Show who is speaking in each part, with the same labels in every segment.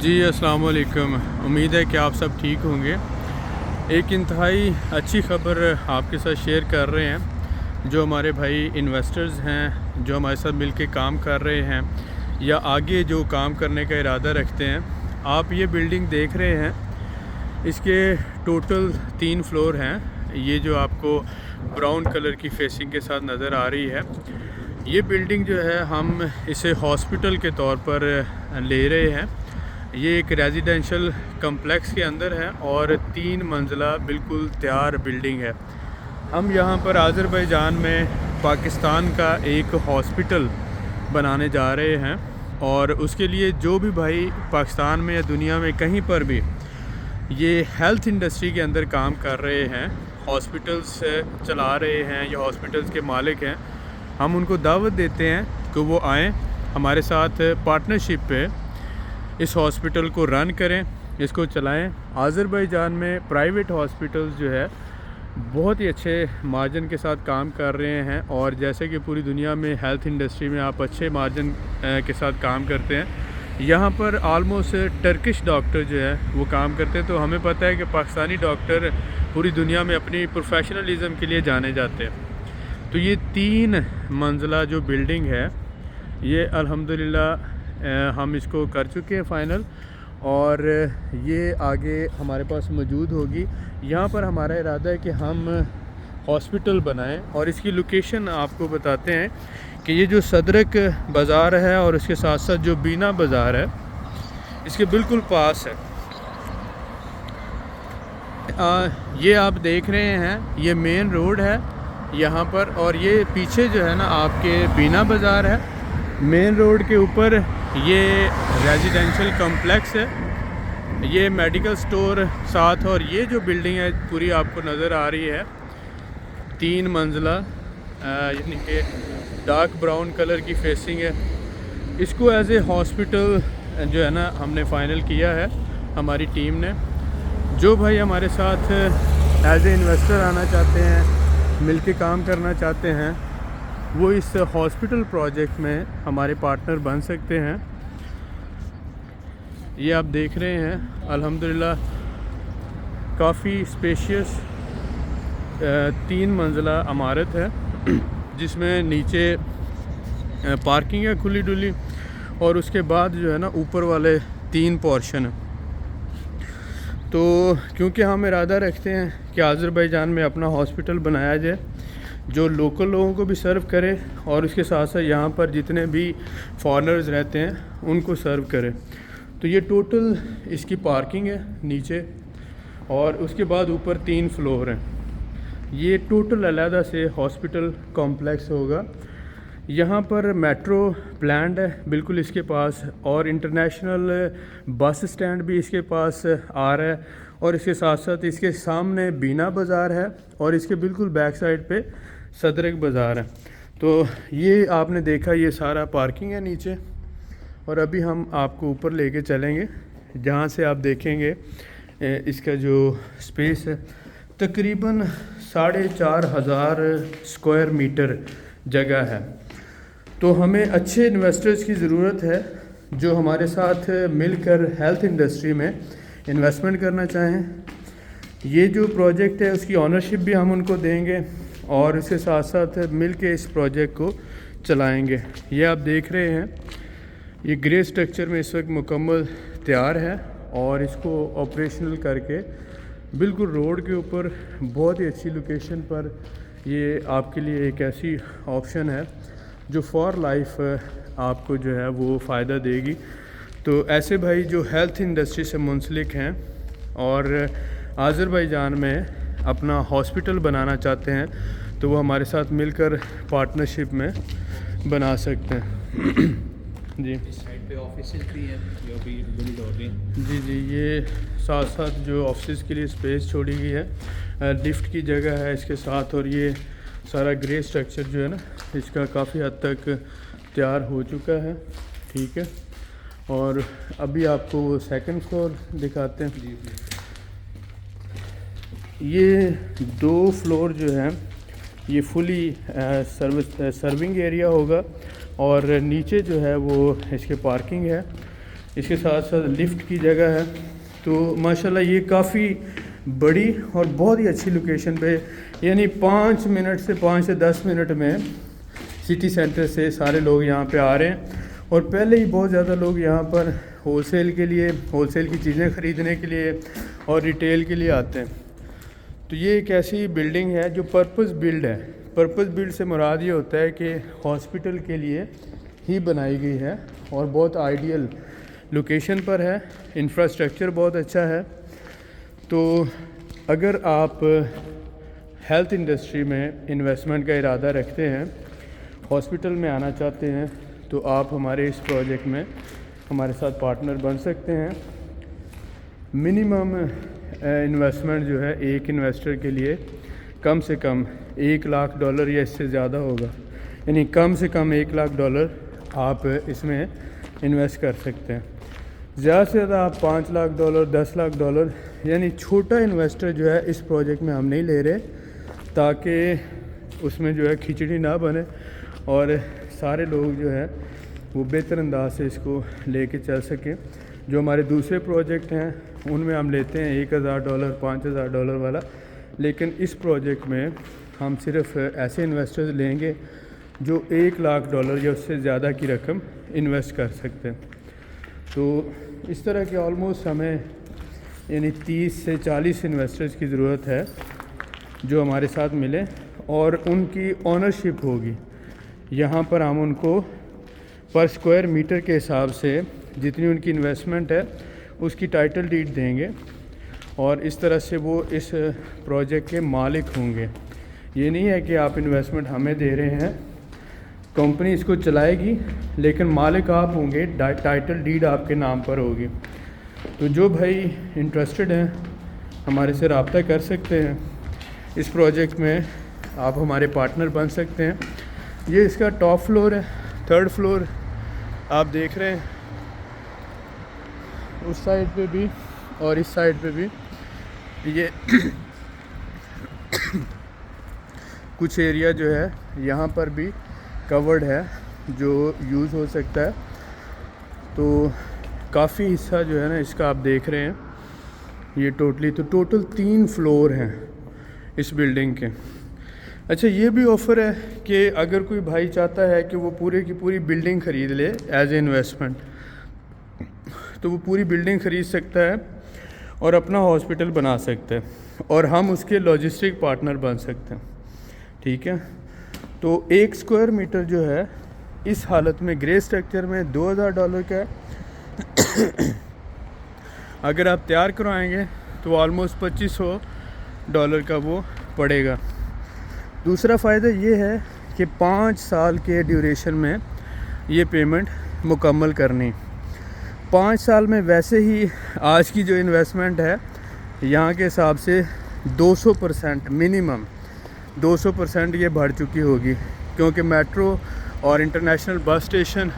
Speaker 1: جی السلام علیکم، امید ہے کہ آپ سب ٹھیک ہوں گے۔ ایک انتہائی اچھی خبر آپ کے ساتھ شیئر کر رہے ہیں۔ جو ہمارے بھائی انویسٹرز ہیں، جو ہمارے ساتھ مل کے کام کر رہے ہیں یا آگے جو کام کرنے کا ارادہ رکھتے ہیں، آپ یہ بلڈنگ دیکھ رہے ہیں، اس کے ٹوٹل 3 فلور ہیں۔ یہ جو آپ کو براؤن کلر کی فیسنگ کے ساتھ نظر آ رہی ہے، یہ بلڈنگ جو ہے ہم اسے ہاسپٹل کے طور پر لے رہے ہیں۔ یہ ایک ریزیڈینشل کمپلیکس کے اندر ہے اور 3 منزلہ بالکل تیار بلڈنگ ہے۔ ہم یہاں پر آذربائیجان میں پاکستان کا ایک ہاسپٹل بنانے جا رہے ہیں، اور اس کے لیے جو بھی بھائی پاکستان میں یا دنیا میں کہیں پر بھی یہ ہیلتھ انڈسٹری کے اندر کام کر رہے ہیں، ہاسپٹلس چلا رہے ہیں یا ہاسپٹلس کے مالک ہیں، ہم ان کو دعوت دیتے ہیں کہ وہ آئیں ہمارے ساتھ پارٹنرشپ پہ اس ہاسپٹل کو رن کریں، اس کو چلائیں۔ آذربائیجان میں پرائیویٹ ہاسپٹلز جو ہے بہت ہی اچھے مارجن کے ساتھ کام کر رہے ہیں، اور جیسے کہ پوری دنیا میں ہیلتھ انڈسٹری میں آپ اچھے مارجن کے ساتھ کام کرتے ہیں، یہاں پر آلموسٹ ٹرکش ڈاکٹر جو ہے وہ کام کرتے ہیں۔ تو ہمیں پتہ ہے کہ پاکستانی ڈاکٹر پوری دنیا میں اپنی پروفیشنلزم کے لیے جانے جاتے ہیں۔ تو یہ 3 منزلہ جو بلڈنگ ہے، یہ الحمدللہ ہم اس کو کر چکے ہیں فائنل، اور یہ آگے ہمارے پاس موجود ہوگی۔ یہاں پر ہمارا ارادہ ہے کہ ہم ہاسپٹل بنائیں، اور اس کی لوکیشن آپ کو بتاتے ہیں کہ یہ جو صدرک بازار ہے اور اس کے ساتھ ساتھ جو بینا بازار ہے، اس کے بالکل پاس ہے۔ یہ آپ دیکھ رہے ہیں، یہ مین روڈ ہے یہاں پر، اور یہ پیچھے جو ہے نا آپ کے بینا بازار ہے۔ مین روڈ کے اوپر یہ ریزیڈینشل کمپلیکس ہے، یہ میڈیکل سٹور ساتھ، اور یہ جو بلڈنگ ہے پوری آپ کو نظر آ رہی ہے 3 منزلہ، یعنی کہ ڈارک براؤن کلر کی فیسنگ ہے۔ اس کو ایز اے ہاسپٹل جو ہے نا ہم نے فائنل کیا ہے ہماری ٹیم نے۔ جو بھائی ہمارے ساتھ ایز اے انویسٹر آنا چاہتے ہیں، مل کے کام کرنا چاہتے ہیں، وہ اس ہاسپٹل پروجیکٹ میں ہمارے پارٹنر بن سکتے ہیں۔ یہ آپ دیکھ رہے ہیں الحمدللہ کافی اسپیشیس 3 منزلہ عمارت ہے، جس میں نیچے پارکنگ ہے کھلی ڈلی، اور اس کے بعد جو ہے نا اوپر والے 3 پورشن ہیں۔ تو کیونکہ ہم ارادہ رکھتے ہیں کہ آذربائیجان میں اپنا ہاسپٹل بنایا جائے جو لوکل لوگوں کو بھی سرو کرے، اور اس کے ساتھ ساتھ یہاں پر جتنے بھی فارنرز رہتے ہیں ان کو سرو کرے۔ تو یہ ٹوٹل اس کی پارکنگ ہے نیچے، اور اس کے بعد اوپر 3 فلور ہیں۔ یہ ٹوٹل علیحدہ سے ہاسپٹل کمپلیکس ہوگا۔ یہاں پر میٹرو پلانڈ ہے بالکل اس کے پاس، اور انٹرنیشنل بس اسٹینڈ بھی اس کے پاس آ رہا ہے، اور اس کے ساتھ ساتھ اس کے سامنے بینا بازار ہے، اور اس کے بالکل بیک سائڈ پہ صدرک بازار ہے۔ تو یہ آپ نے دیکھا یہ سارا پارکنگ ہے نیچے، اور ابھی ہم آپ کو اوپر لے کے چلیں گے جہاں سے آپ دیکھیں گے اس کا جو سپیس ہے تقریباً 4,500 اسکوائر میٹر جگہ ہے۔ تو ہمیں اچھے انویسٹرز کی ضرورت ہے جو ہمارے ساتھ مل کر ہیلتھ انڈسٹری میں انویسٹمنٹ کرنا چاہیں۔ یہ جو پروجیکٹ ہے اس کی آنرشپ بھی ہم ان کو دیں گے، اور اس کے ساتھ ساتھ مل کے اس پروجیکٹ کو چلائیں گے۔ یہ آپ دیکھ رہے ہیں یہ گرے سٹرکچر میں اس وقت مکمل تیار ہے، اور اس کو آپریشنل کر کے بالکل روڈ کے اوپر بہت ہی اچھی لوکیشن پر یہ آپ کے لیے ایک ایسی آپشن ہے جو فار لائف آپ کو جو ہے وہ فائدہ دے گی۔ تو ایسے بھائی جو ہیلتھ انڈسٹری سے منسلک ہیں اور آذربائیجان میں اپنا ہاسپٹل بنانا چاہتے ہیں، تو وہ ہمارے ساتھ مل کر پارٹنرشپ میں بنا سکتے ہیں۔ جی
Speaker 2: اس سائڈ پہ آفیسز بھی ہیں جو بھی بلڈ ہو رہی ہیں۔
Speaker 1: جی یہ ساتھ ساتھ جو آفسز کے لیے اسپیس چھوڑی گئی ہے، لفٹ کی جگہ ہے اس کے ساتھ، اور یہ سارا گرے سٹرکچر جو ہے نا اس کا کافی حد تک تیار ہو چکا ہے، ٹھیک ہے۔ اور ابھی آپ کو وہ 2nd فلور دکھاتے ہیں۔ یہ 2 فلور جو ہیں یہ فلی سرونگ ایریا ہوگا، اور نیچے جو ہے وہ اس کے پارکنگ ہے۔ اس کے ساتھ ساتھ لفٹ کی جگہ ہے. تو ماشاءاللہ یہ کافی بڑی اور بہت ہی اچھی لوکیشن پہ، یعنی 5 منٹ سے 5 سے 10 منٹ میں سٹی سینٹر سے سارے لوگ یہاں پہ آ رہے ہیں. اور پہلے ہی بہت زیادہ لوگ یہاں پر ہول سیل کے لیے، ہول سیل کی چیزیں خریدنے کے لیے اور ریٹیل کے لیے آتے ہیں. تو یہ ایک ایسی بلڈنگ ہے جو پرپز بلڈ ہے. پرپز بلڈ سے مراد یہ ہوتا ہے کہ ہاسپٹل کے لیے ہی بنائی گئی ہے اور بہت آئیڈیل لوکیشن پر ہے. انفراسٹرکچر بہت اچھا ہے. تو اگر آپ ہیلتھ انڈسٹری میں انویسٹمنٹ کا ارادہ رکھتے ہیں، ہاسپٹل میں آنا چاہتے ہیں، تو آپ ہمارے اس پروجیکٹ میں ہمارے ساتھ پارٹنر بن سکتے ہیں. منیمم انویسٹمنٹ جو ہے ایک انویسٹر کے لیے کم سے کم $1,00,000 یا اس سے زیادہ ہوگا. یعنی کم سے کم $1,00,000 آپ اس میں انویسٹ کر سکتے ہیں. زیادہ سے زیادہ آپ $5,00,000 $10,00,000 یعنی چھوٹا انویسٹر جو ہے اس پروجیکٹ میں ہم نہیں لے رہے، تاکہ اس میں جو ہے کھچڑی نہ بنے اور سارے لوگ جو ہے وہ بہتر انداز سے اس کو لے کے چل سکیں. جو ہمارے دوسرے پروجیکٹ ہیں ان میں ہم لیتے ہیں $1,000 $5,000 والا، لیکن اس پروجیکٹ میں ہم صرف ایسے انویسٹرز لیں گے جو $1,00,000 یا اس سے زیادہ کی رقم انویسٹ کر سکتے ہیں. تو اس طرح کے آلموسٹ ہمیں یعنی 30 سے 40 انویسٹرز کی ضرورت ہے جو ہمارے ساتھ ملیں اور ان کی اونرشپ ہوگی. یہاں پر ہم ان کو پر اسکوائر میٹر کے حساب سے جتنی ان کی انویسٹمنٹ ہے اس کی ٹائٹل ڈیڈ دیں گے اور اس طرح سے وہ اس پروجیکٹ کے مالک ہوں گے. یہ نہیں ہے کہ آپ انویسٹمنٹ ہمیں دے رہے ہیں، کمپنی اس کو چلائے گی لیکن مالک آپ ہوں گے، ٹائٹل ڈیڈ آپ کے نام پر ہوگی. تو جو بھائی انٹرسٹڈ ہیں ہمارے سے رابطہ کر سکتے ہیں. اس پروجیکٹ میں آپ ہمارے پارٹنر بن سکتے ہیں. یہ اس کا ٹاپ فلور ہے. 3rd فلور آپ دیکھ رہے ہیں، اس سائڈ پہ بھی اور اس سائڈ پہ بھی یہ کچھ ایریا جو ہے یہاں پر بھی کورڈ ہے جو یوز ہو سکتا ہے. تو کافی حصہ جو ہے نا اس کا آپ دیکھ رہے ہیں. یہ ٹوٹل 3 فلور ہیں اس بلڈنگ کے. اچھا یہ بھی آفر ہے کہ اگر کوئی بھائی چاہتا ہے کہ وہ پورے کی پوری بلڈنگ خرید لے ایز اے انویسٹمنٹ، تو وہ پوری بلڈنگ خرید سکتا ہے اور اپنا ہاسپٹل بنا سکتا ہے اور ہم اس کے لاجسٹک پارٹنر بن سکتے ہیں. ٹھیک ہے. تو 1 اسکوائر میٹر جو ہے اس حالت میں گرے اسٹرکچر میں $2,000 کا ہے. اگر آپ تیار کروائیں گے تو آلموسٹ $2,500 کا وہ پڑے گا. دوسرا فائدہ یہ ہے کہ 5 سال کے ڈیوریشن میں یہ پیمنٹ مکمل کرنی. 5 سال میں ویسے ہی آج کی جو انویسٹمنٹ ہے یہاں کے حساب سے 200% منیمم 200% یہ بڑھ چکی ہوگی، کیونکہ میٹرو اور انٹرنیشنل بس اسٹیشن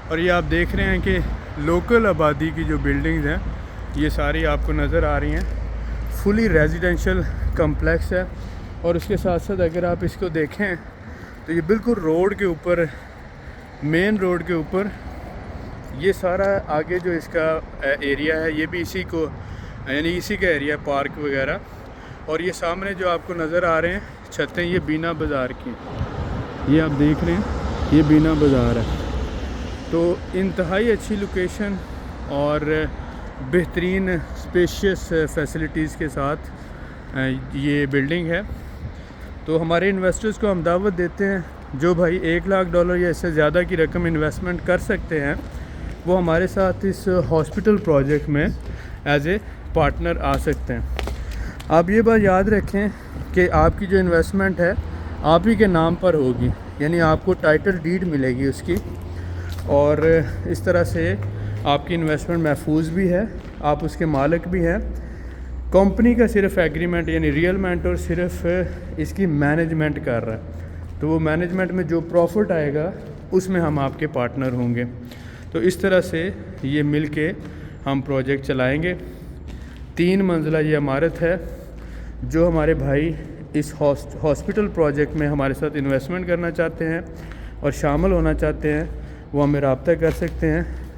Speaker 1: اور یہ آپ دیکھ رہے ہیں کہ لوکل آبادی کی جو بلڈنگز ہیں یہ ساری آپ کو نظر آ رہی ہیں. فلی ریزیڈینشیل کمپلیکس ہے. اور اس کے ساتھ ساتھ اگر آپ اس کو دیکھیں تو یہ بالکل روڈ کے اوپر، مین روڈ کے اوپر یہ سارا آگے جو اس کا ایریا ہے یہ بھی اسی کو یعنی اسی کا ایریا پارک وغیرہ. اور یہ سامنے جو آپ کو نظر آ رہے ہیں چھتیں یہ بینا بازار کی، یہ آپ دیکھ رہے ہیں یہ بینا بازار ہے. تو انتہائی اچھی لوکیشن اور بہترین اسپیشیس فیسلٹیز کے ساتھ یہ بلڈنگ ہے. تو ہمارے انویسٹرز کو ہم دعوت دیتے ہیں جو بھائی $1,00,000 یا اس سے زیادہ کی رقم انویسٹمنٹ کر سکتے ہیں وہ ہمارے ساتھ اس ہاسپٹل پروجیکٹ میں ایز اے پارٹنر آ سکتے ہیں. آپ یہ بات یاد رکھیں کہ آپ کی جو انویسٹمنٹ ہے آپ ہی کے نام پر ہوگی، یعنی آپ کو ٹائٹل ڈیڈ ملے گی اس کی، اور اس طرح سے آپ کی انویسٹمنٹ محفوظ بھی ہے، آپ اس کے مالک بھی ہیں. کمپنی کا صرف ایگریمنٹ یعنی ریئل مینٹور صرف اس کی مینجمنٹ کر رہا ہے. تو وہ مینجمنٹ میں جو پروفٹ آئے گا اس میں ہم آپ کے پارٹنر ہوں گے. تو اس طرح سے یہ مل کے ہم پروجیکٹ چلائیں گے. 3 منزلہ یہ عمارت ہے. جو ہمارے بھائی اس ہاسپٹل پروجیکٹ میں ہمارے ساتھ انویسٹمنٹ کرنا چاہتے ہیں اور شامل ہونا چاہتے ہیں وہ ہمیں رابطہ کر سکتے ہیں.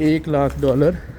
Speaker 1: $1,00,000